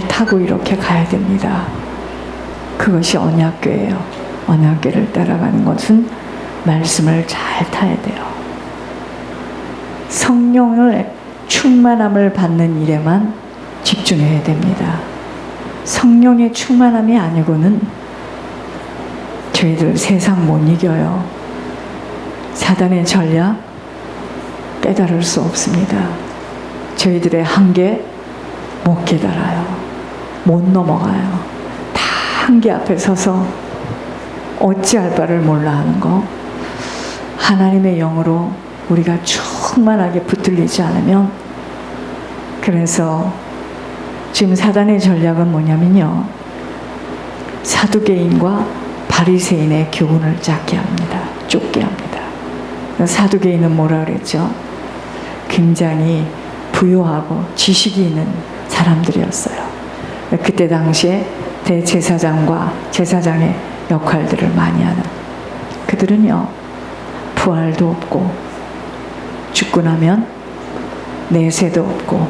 타고 이렇게 가야 됩니다. 그것이 언약궤예요. 언약궤를 따라가는 것은 말씀을 잘 타야 돼요. 성령을 충만함을 받는 일에만 집중해야 됩니다. 성령의 충만함이 아니고는 저희들 세상 못 이겨요. 사단의 전략 깨달을 수 없습니다. 저희들의 한계 못 깨달아요. 못 넘어가요. 다 한계 앞에 서서 어찌할 바를 몰라 하는 거. 하나님의 영으로 우리가 충만하게 붙들리지 않으면, 그래서 지금 사단의 전략은 뭐냐면요, 사두개인과 바리새인의 교훈을 쫓게 합니다. 사두개인은 뭐라 그랬죠? 굉장히 부유하고 지식이 있는 사람들이었어요. 그때 당시에 대제사장과 제사장의 역할들을 많이 하는, 그들은요 부활도 없고 죽고 나면 내세도 없고.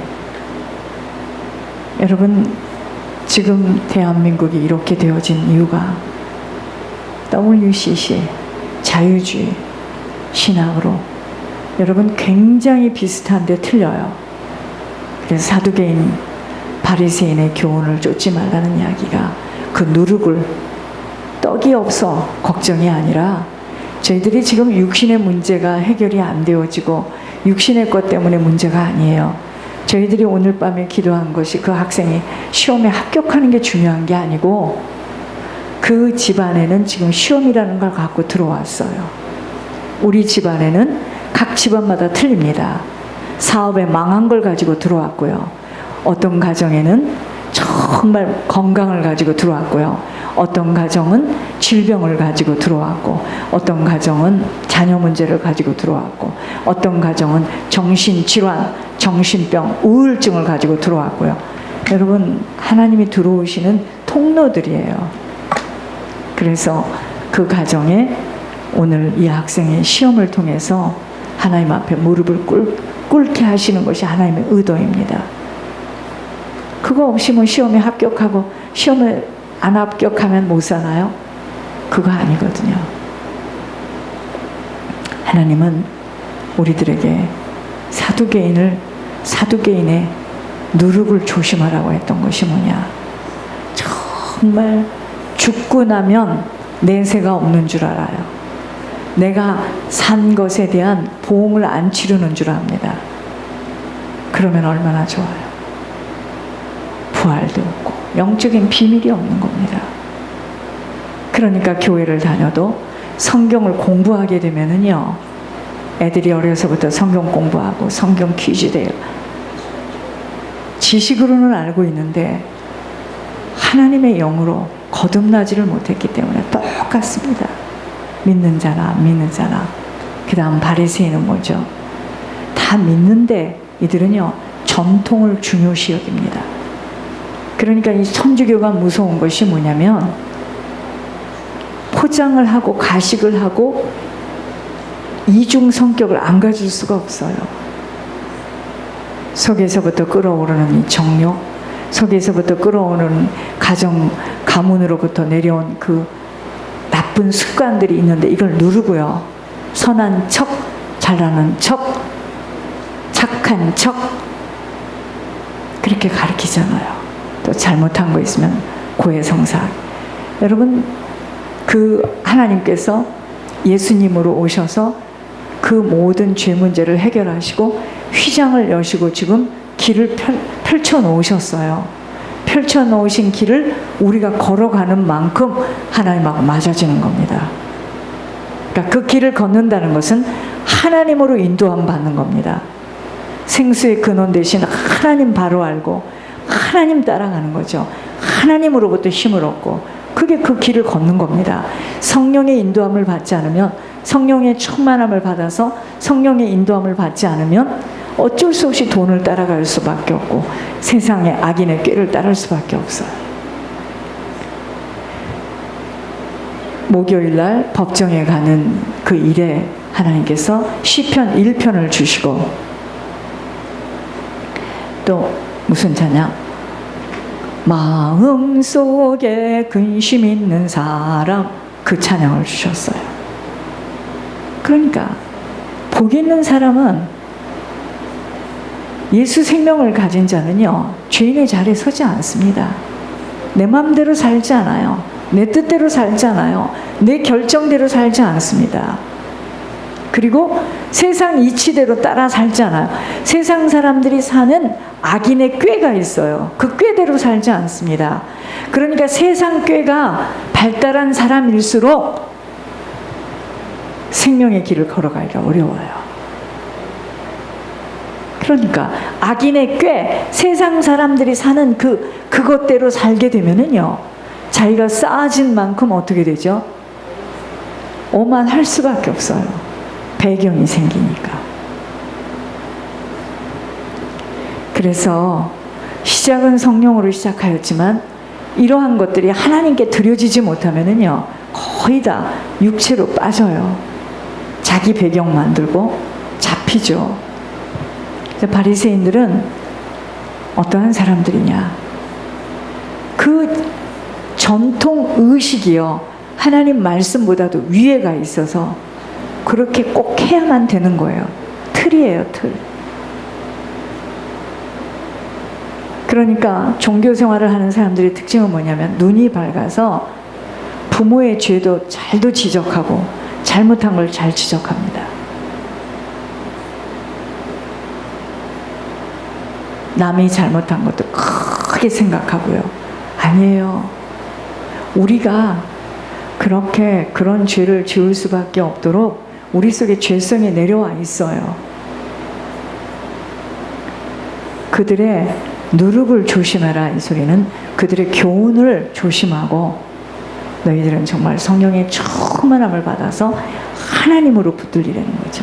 여러분, 지금 대한민국이 이렇게 되어진 이유가 WCC 자유주의 신학으로 여러분 굉장히 비슷한데 틀려요. 그래서 사두개인 바리새인의 교훈을 쫓지 말라는 이야기가 그 누룩을 떡이 없어 걱정이 아니라 저희들이 지금 육신의 문제가 해결이 안 되어지고 육신의 것 때문에 문제가 아니에요. 저희들이 오늘 밤에 기도한 것이 그 학생이 시험에 합격하는 게 중요한 게 아니고 그 집안에는 지금 시험이라는 걸 갖고 들어왔어요. 우리 집안에는 각 집안마다 틀립니다. 사업에 망한 걸 가지고 들어왔고요. 어떤 가정에는 정말 건강을 가지고 들어왔고요. 어떤 가정은 질병을 가지고 들어왔고, 어떤 가정은 자녀 문제를 가지고 들어왔고, 어떤 가정은 정신질환, 정신병, 우울증을 가지고 들어왔고요. 여러분, 하나님이 들어오시는 통로들이에요. 그래서 그 가정에 오늘 이 학생의 시험을 통해서 하나님 앞에 무릎을 꿇게 하시는 것이 하나님의 의도입니다. 그거 없이 뭐 시험에 합격하고 시험에 안 합격하면 못 사나요? 그거 아니거든요. 하나님은 우리들에게 사두개인의 누룩을 조심하라고 했던 것이 뭐냐? 정말 죽고 나면 내세가 없는 줄 알아요. 내가 산 것에 대한 보응을 안 치르는 줄 압니다. 그러면 얼마나 좋아요. 부활도 없고 영적인 비밀이 없는 겁니다. 그러니까 교회를 다녀도 성경을 공부하게 되면은요, 애들이 어려서부터 성경 공부하고 성경 퀴즈 돼요. 지식으로는 알고 있는데 하나님의 영으로 거듭나지를 못했기 때문에 똑같습니다. 믿는 자나 안 믿는 자나. 그 다음 바리새인은 뭐죠? 다 믿는데 이들은요 전통을 중요시 여깁니다. 그러니까 이 천주교가 무서운 것이 뭐냐면 포장을 하고 가식을 하고 이중 성격을 안 가질 수가 없어요. 속에서부터 끓어오르는 이 정욕, 속에서부터 끓어오르는 가문으로부터 내려온 그 나쁜 습관들이 있는데 이걸 누르고요. 선한 척, 잘나는 척, 착한 척, 그렇게 가르치잖아요. 또 잘못한 거 있으면 고해성사. 여러분, 그 하나님께서 예수님으로 오셔서 그 모든 죄 문제를 해결하시고 휘장을 여시고 지금 길을 펼쳐 놓으셨어요. 펼쳐 놓으신 길을 우리가 걸어가는 만큼 하나님하고 맞아지는 겁니다. 그러니까 그 길을 걷는다는 것은 하나님으로 인도함 받는 겁니다. 생수의 근원 대신 하나님 바로 알고 하나님 따라가는 거죠. 하나님으로부터 힘을 얻고 그게 그 길을 걷는 겁니다. 성령의 인도함을 받지 않으면, 성령의 충만함을 받아서 성령의 인도함을 받지 않으면 어쩔 수 없이 돈을 따라갈 수밖에 없고 세상의 악인의 꾀를 따를 수밖에 없어요. 목요일날 법정에 가는 그 일에 하나님께서 시편 1편을 주시고 또 무슨 찬양? 마음속에 근심 있는 사람, 그 찬양을 주셨어요. 그러니까 복 있는 사람은, 예수 생명을 가진 자는요, 죄인의 자리에 서지 않습니다. 내 마음대로 살지 않아요. 내 뜻대로 살지 않아요. 내 결정대로 살지 않습니다. 그리고 세상 이치대로 따라 살지 않아요. 세상 사람들이 사는 악인의 꾀가 있어요. 그 꾀대로 살지 않습니다. 그러니까 세상 꾀가 발달한 사람일수록 생명의 길을 걸어가기가 어려워요. 그러니까 악인의 꾀, 세상 사람들이 사는 그것대로 살게 되면은요, 자기가 쌓아진 만큼 어떻게 되죠? 오만할 수밖에 없어요. 배경이 생기니까. 그래서 시작은 성령으로 시작하였지만 이러한 것들이 하나님께 드려지지 못하면은요, 거의 다 육체로 빠져요. 자기 배경 만들고 잡히죠. 바리새인들은 어떠한 사람들이냐? 그 전통 의식이요, 하나님 말씀보다도 위에가 있어서 그렇게 꼭 해야만 되는 거예요. 틀이에요, 틀. 그러니까 종교 생활을 하는 사람들의 특징은 뭐냐면, 눈이 밝아서 부모의 죄도 잘도 지적하고 잘못한 걸 잘 지적합니다. 남이 잘못한 것도 크게 생각하고요. 아니에요. 우리가 그렇게 그런 죄를 지을 수밖에 없도록 우리 속에 죄성이 내려와 있어요. 그들의 누룩을 조심해라, 이 소리는 그들의 교훈을 조심하고, 너희들은 정말 성령의 충만함을 받아서 하나님으로 붙들리라는 거죠.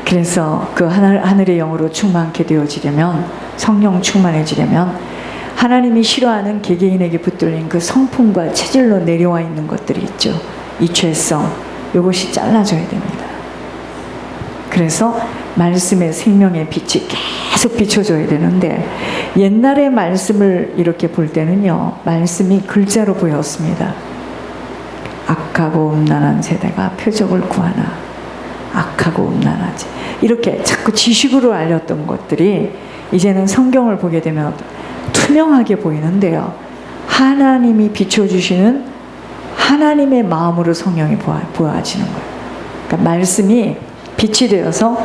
그래서 그 하늘의 영으로 충만케 되어지려면, 성령 충만해지려면 하나님이 싫어하는 개개인에게 붙들린 그 성품과 체질로 내려와 있는 것들이 있죠. 이 죄성, 이것이 잘라져야 됩니다. 그래서 말씀의 생명의 빛이 계속 비춰줘야 되는데, 옛날의 말씀을 이렇게 볼 때는요, 말씀이 글자로 보였습니다. 악하고 음란한 세대가 표적을 구하나, 악하고 음란하지, 이렇게 자꾸 지식으로 알렸던 것들이 이제는 성경을 보게 되면 투명하게 보이는데요, 하나님이 비춰주시는 하나님의 마음으로 성령이 보아지는 거예요. 그러니까 말씀이 빛이 되어서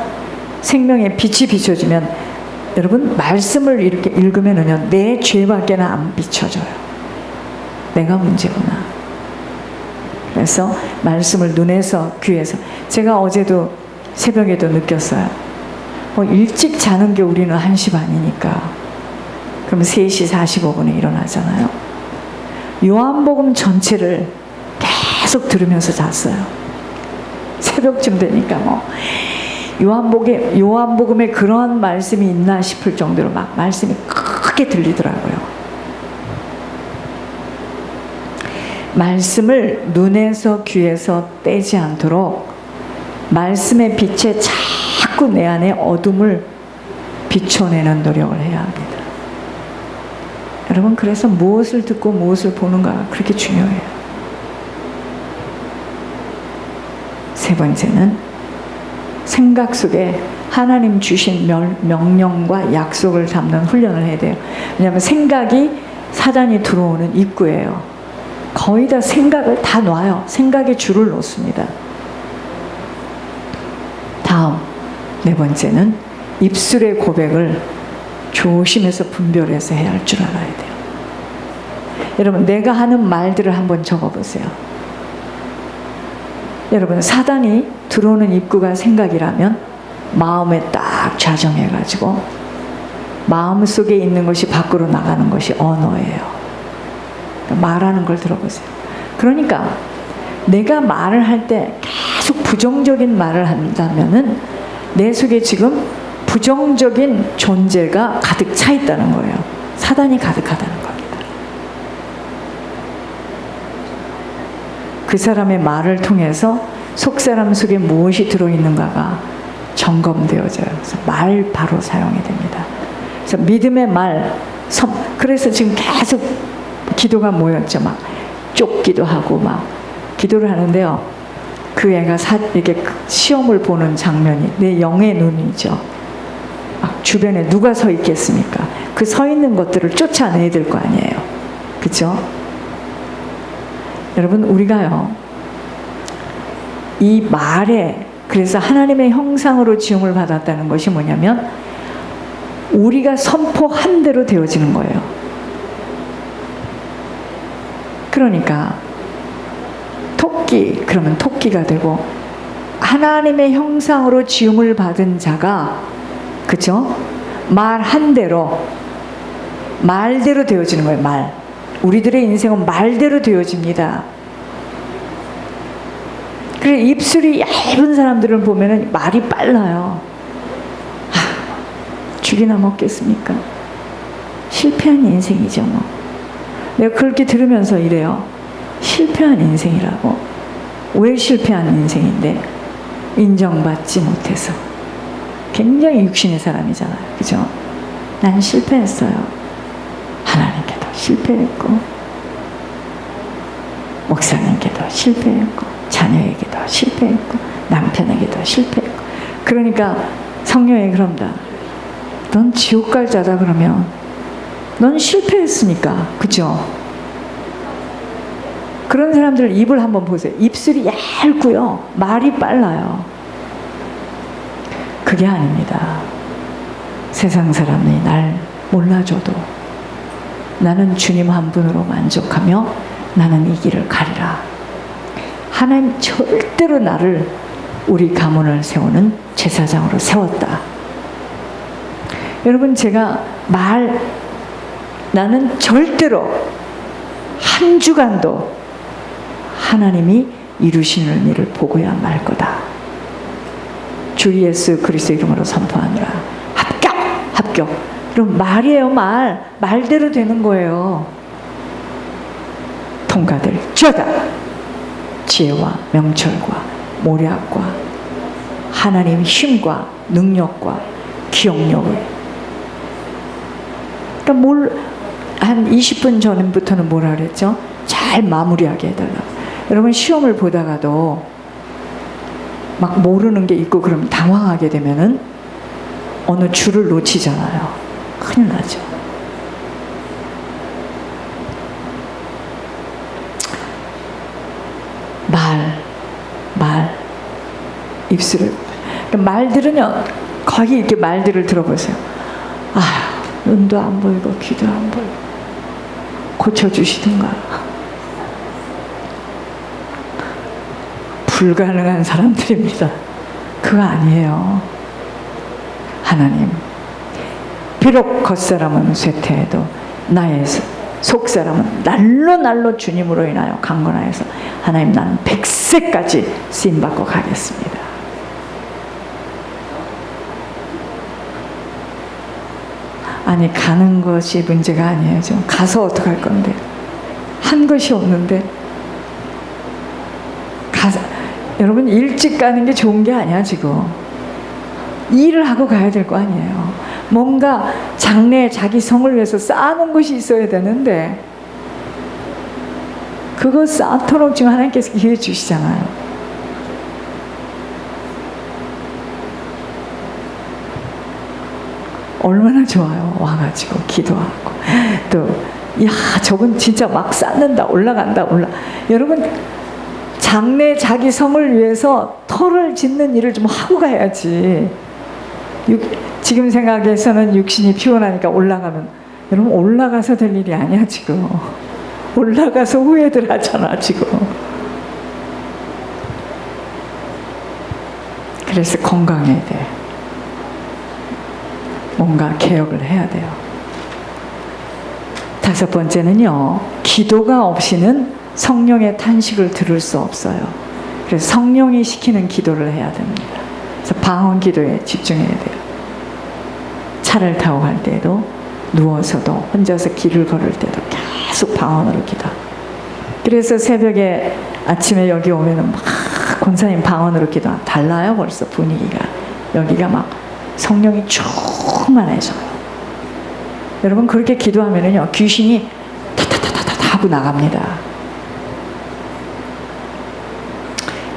생명의 빛이 비춰지면, 여러분 말씀을 이렇게 읽으면은요, 내 죄밖에는 안 비춰져요. 내가 문제구나. 그래서 말씀을 눈에서 귀에서, 제가 어제도 새벽에도 느꼈어요. 일찍 자는 게 우리는 1시 반이니까 그럼 3시 45분에 일어나잖아요. 요한복음 전체를 계속 들으면서 잤어요. 새벽쯤 되니까 요한복음에 그런 말씀이 있나 싶을 정도로 막 말씀이 크게 들리더라고요. 말씀을 눈에서 귀에서 떼지 않도록 말씀의 빛에 자꾸 내 안에 어둠을 비춰내는 노력을 해야 합니다. 여러분, 그래서 무엇을 듣고 무엇을 보는가 그렇게 중요해요. 세 번째는 생각 속에 하나님 주신 명령과 약속을 담는 훈련을 해야 돼요. 왜냐하면 생각이 사단이 들어오는 입구예요. 거의 다 생각을 다 놔요. 생각에 줄을 놓습니다. 다음, 네 번째는 입술의 고백을 조심해서 분별해서 해야 할 줄 알아야 돼요. 여러분, 내가 하는 말들을 한번 적어보세요. 여러분, 사단이 들어오는 입구가 생각이라면 마음에 딱 좌정해가지고 마음속에 있는 것이 밖으로 나가는 것이 언어예요. 그러니까 말하는 걸 들어보세요. 그러니까 내가 말을 할 때 계속 부정적인 말을 한다면은 내 속에 지금 부정적인 존재가 가득 차 있다는 거예요. 사단이 가득하다는 겁니다. 그 사람의 말을 통해서 속 사람 속에 무엇이 들어있는가가 점검되어져요. 그래서 말 바로 사용이 됩니다. 그래서 믿음의 말, 그래서 지금 계속 기도가 뭐였죠? 막 쫓기도 하고 막 기도를 하는데요. 그 애가 이렇게 시험을 보는 장면이 내 영의 눈이죠. 막 주변에 누가 서 있겠습니까? 그 서 있는 것들을 쫓아내야 될 거 아니에요. 그죠? 여러분, 우리가요, 이 말에, 그래서 하나님의 형상으로 지음을 받았다는 것이 뭐냐면 우리가 선포한 대로 되어지는 거예요. 그러니까 토끼, 그러면 토끼가 되고, 하나님의 형상으로 지음을 받은 자가, 그죠? 말한 대로, 말대로 되어지는 거예요. 말. 우리들의 인생은 말대로 되어집니다. 그래, 입술이 얇은 사람들을 보면은 말이 빨라요. 죽이나 먹겠습니까? 실패한 인생이죠, 뭐. 내가 그렇게 들으면서 이래요. 실패한 인생이라고. 왜 실패한 인생인데? 인정받지 못해서. 굉장히 육신의 사람이잖아요. 그죠? 난 실패했어요. 하나님께도 실패했고, 목사님께도 실패했고, 자녀에게도 실패했고, 남편에게도 실패했고. 그러니까 성령이 그런다. 넌 지옥 갈 자다. 그러면 넌 실패했으니까. 그죠? 그런 사람들 입을 한번 보세요. 입술이 얇고요, 말이 빨라요. 그게 아닙니다. 세상 사람이 날 몰라줘도 나는 주님 한 분으로 만족하며 나는 이 길을 가리라. 하나님 절대로 나를 우리 가문을 세우는 제사장으로 세웠다. 여러분, 제가 나는 절대로 한 주간도 하나님이 이루시는 일을 보고야 말 거다. 주 예수 그리스도 이름으로 선포하노라. 합격. 그럼 말이에요. 말대로 되는 거예요. 통과될 죄다. 지혜와 명철과 모략과 하나님의 힘과 능력과 기억력을. 그러니까 한 20분 전부터는 뭐라 그랬죠? 잘 마무리하게 해달라고. 여러분, 시험을 보다가도 막 모르는 게 있고 그러면 당황하게 되면은 어느 줄을 놓치잖아요. 큰일 나죠. 입술을. 말들은요, 거의 이렇게 말들을 들어보세요. 눈도 안 보이고 귀도 안 보이고 고쳐주시든가. 불가능한 사람들입니다. 그거 아니에요. 하나님, 비록 겉사람은 쇠퇴해도 나의 속사람은 날로 주님으로 인하여 강건하여서 하나님, 나는 100세까지 쓰임받고 가겠습니다. 아니, 가는 것이 문제가 아니에요. 좀 가서 어떡할 건데. 한 것이 없는데. 여러분, 일찍 가는 게 좋은 게 아니야. 지금 일을 하고 가야 될 거 아니에요. 뭔가 장래에 자기 성을 위해서 쌓아놓은 것이 있어야 되는데, 그거 쌓도록 지금 하나님께서 기회 주시잖아요. 얼마나 좋아요. 와가지고 기도하고 또, 저분 진짜 막 쌓는다, 올라간다. 여러분, 장래 자기 성을 위해서 터를 짓는 일을 좀 하고 가야지. 지금 생각에서는 육신이 피곤하니까 올라가면, 여러분, 올라가서 될 일이 아니야. 지금 올라가서 후회들 하잖아 지금. 그래서 건강해야 돼. 뭔가 개혁을 해야 돼요. 5번째는요, 기도가 없이는 성령의 탄식을 들을 수 없어요. 그래서 성령이 시키는 기도를 해야 됩니다. 그래서 방언 기도에 집중해야 돼요. 차를 타고 갈 때도, 누워서도, 혼자서 길을 걸을 때도 계속 방언으로 기도. 그래서 새벽에 아침에 여기 오면은 막 권사님 방언으로 기도. 달라요 벌써 분위기가. 여기가 막 성령이 충만해져요. 여러분 그렇게 기도하면은요 귀신이 타타타타타 하고 나갑니다.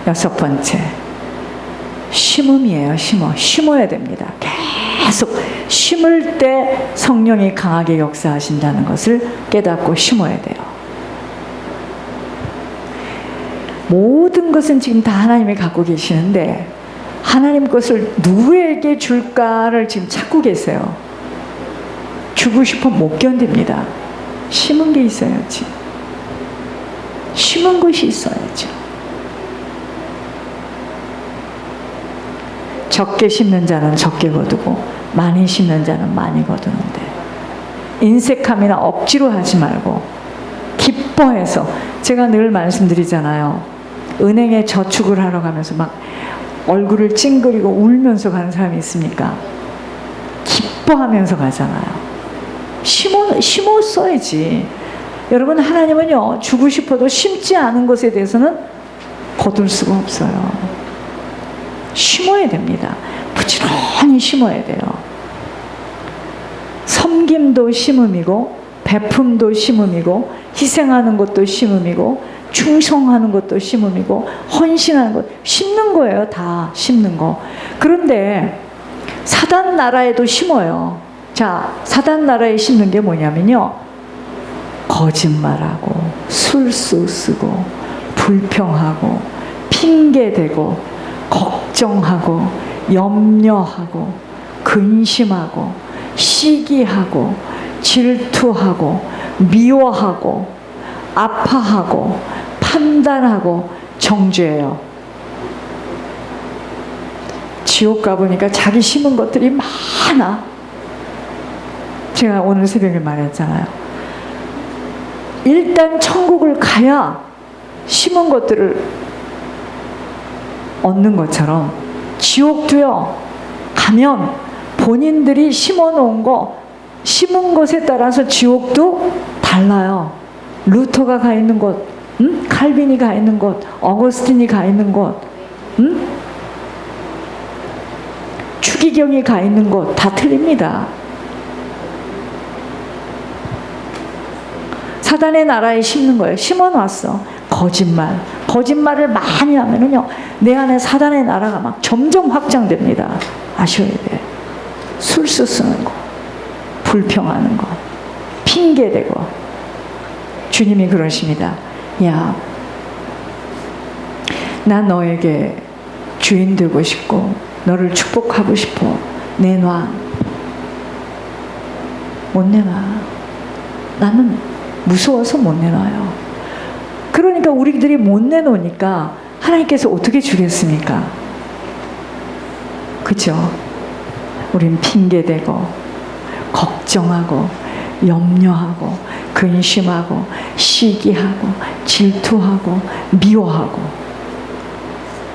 여섯 번째, 심음이에요. 심어야 됩니다. 계속 심을 때 성령이 강하게 역사하신다는 것을 깨닫고 심어야 돼요. 모든 것은 지금 다 하나님이 갖고 계시는데 하나님 것을 누구에게 줄까를 지금 찾고 계세요. 주고 싶어 못 견딥니다. 심은 게 있어야지. 심은 것이 있어야죠. 적게 심는 자는 적게 거두고 많이 심는 자는 많이 거두는데, 인색함이나 억지로 하지 말고 기뻐해서, 제가 늘 말씀드리잖아요. 은행에 저축을 하러 가면서 막 얼굴을 찡그리고 울면서 가는 사람이 있습니까? 기뻐하면서 가잖아요. 심었어야지. 여러분, 하나님은요 주고 싶어도 심지 않은 것에 대해서는 거둘 수가 없어요. 심어야 됩니다. 부지런히 심어야 돼요. 섬김도 심음이고 베품도 심음이고 희생하는 것도 심음이고 충성하는 것도 심음이고 헌신하는 것, 심는 거예요. 다 심는 거. 그런데 사단 나라에도 심어요. 자, 사단 나라에 심는 게 뭐냐면요, 거짓말하고 술수 쓰고 불평하고 핑계대고 걱정하고 염려하고 근심하고 시기하고 질투하고 미워하고 아파하고 판단하고 정죄해요. 지옥 가보니까 자기 심은 것들이 많아. 제가 오늘 새벽에 말했잖아요. 일단 천국을 가야 심은 것들을 얻는 것처럼 지옥도요, 가면 본인들이 심어놓은 거, 심은 것에 따라서 지옥도 달라요. 루터가 가 있는 곳, 칼빈이 가 있는 곳, 어거스틴이 가 있는 곳, 추기경이 가 있는 곳 다 틀립니다. 사단의 나라에 심는 거예요. 심어놨어. 거짓말을 많이 하면은요, 내 안에 사단의 나라가 막 점점 확장됩니다. 아셔야 돼. 술수 쓰는 거, 불평하는 거, 핑계대고. 주님이 그러십니다. 야, 난 너에게 주인 되고 싶고 너를 축복하고 싶어. 내놔. 못 내놔. 나는 무서워서 못 내놔요. 그러니까 우리들이 못 내놓으니까 하나님께서 어떻게 주겠습니까? 그죠? 우린 핑계대고 걱정하고 염려하고 근심하고 시기하고 질투하고 미워하고,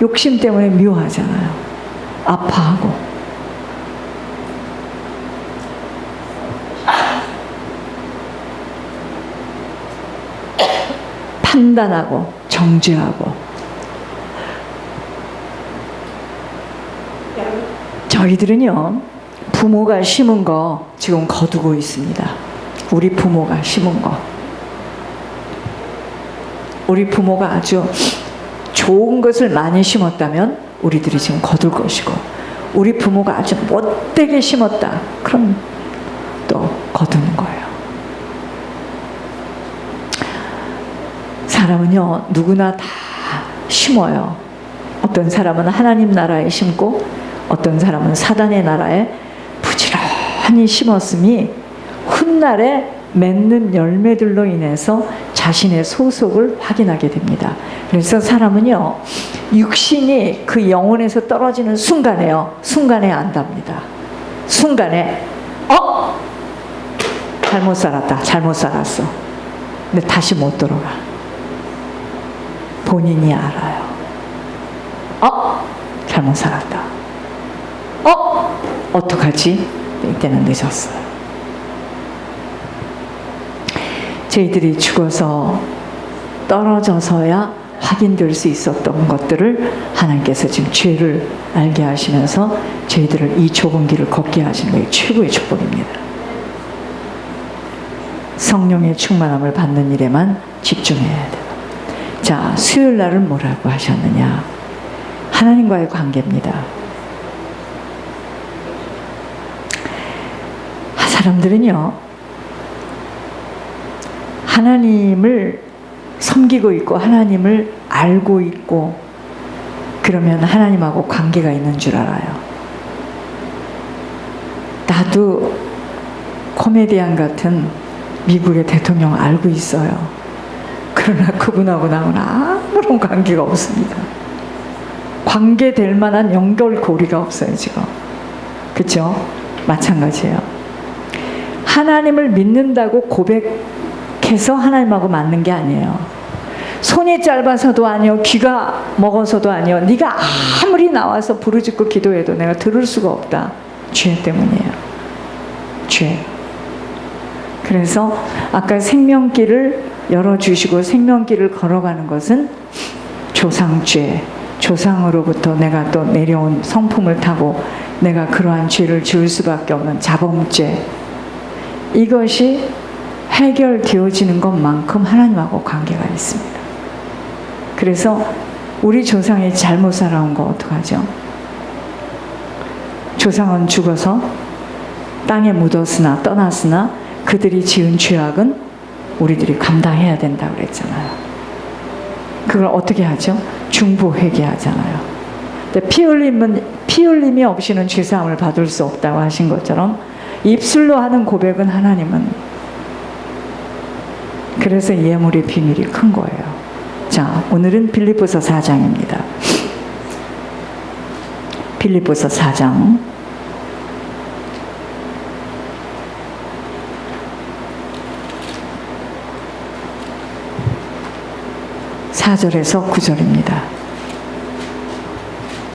욕심 때문에 미워하잖아요. 아파하고. 판단하고 정죄하고. 저희들은요, 부모가 심은 거 지금 거두고 있습니다. 우리 부모가 심은 거. 우리 부모가 아주 좋은 것을 많이 심었다면 우리들이 지금 거둘 것이고, 우리 부모가 아주 못되게 심었다, 그럼 또 거두는 거예요. 사람은요 누구나 다 심어요. 어떤 사람은 하나님 나라에 심고 어떤 사람은 사단의 나라에 부지런히 심었음이 훗날에 맺는 열매들로 인해서 자신의 소속을 확인하게 됩니다. 그래서 사람은요 육신이 그 영혼에서 떨어지는 순간에 안답니다. 순간에 잘못 살았어. 근데 다시 못 돌아가. 본인이 알아요. 잘못 살았다. 어떡하지? 이때는 늦었어요. 저희들이 죽어서 떨어져서야 확인될 수 있었던 것들을 하나님께서 지금 죄를 알게 하시면서 저희들을 이 좁은 길을 걷게 하시는 게 최고의 축복입니다. 성령의 충만함을 받는 일에만 집중해야 돼요. 자, 수요일 날은 뭐라고 하셨느냐? 하나님과의 관계입니다. 사람들은요, 하나님을 섬기고 있고 하나님을 알고 있고 그러면 하나님하고 관계가 있는 줄 알아요. 나도 코미디언 같은 미국의 대통령 알고 있어요. 그러나 그분하고 나하고는 아무런 관계가 없습니다. 관계될 만한 연결고리가 없어요, 지금. 그렇죠? 마찬가지예요. 하나님을 믿는다고 고백해서 하나님하고 맞는 게 아니에요. 손이 짧아서도 아니요, 귀가 먹어서도 아니요, 네가 아무리 나와서 부르짖고 기도해도 내가 들을 수가 없다. 죄 때문이에요. 죄. 그래서 아까 생명길을 열어주시고 생명길을 걸어가는 것은 조상죄, 조상으로부터 내가 또 내려온 성품을 타고 내가 그러한 죄를 지을 수밖에 없는 자범죄, 이것이 해결되어지는 것만큼 하나님하고 관계가 있습니다. 그래서 우리 조상이 잘못 살아온 거 어떡하죠? 조상은 죽어서 땅에 묻었으나 떠났으나 그들이 지은 죄악은 우리들이 감당해야 된다고 그랬잖아요. 그걸 어떻게 하죠? 중보회개하잖아요. 근데 피 흘림이 없이는 죄사함을 받을 수 없다고 하신 것처럼 입술로 하는 고백은 하나님은, 그래서 예물의 비밀이 큰 거예요. 자, 오늘은 빌립보서 4장입니다. 빌립보서 4장 4절에서 9절입니다.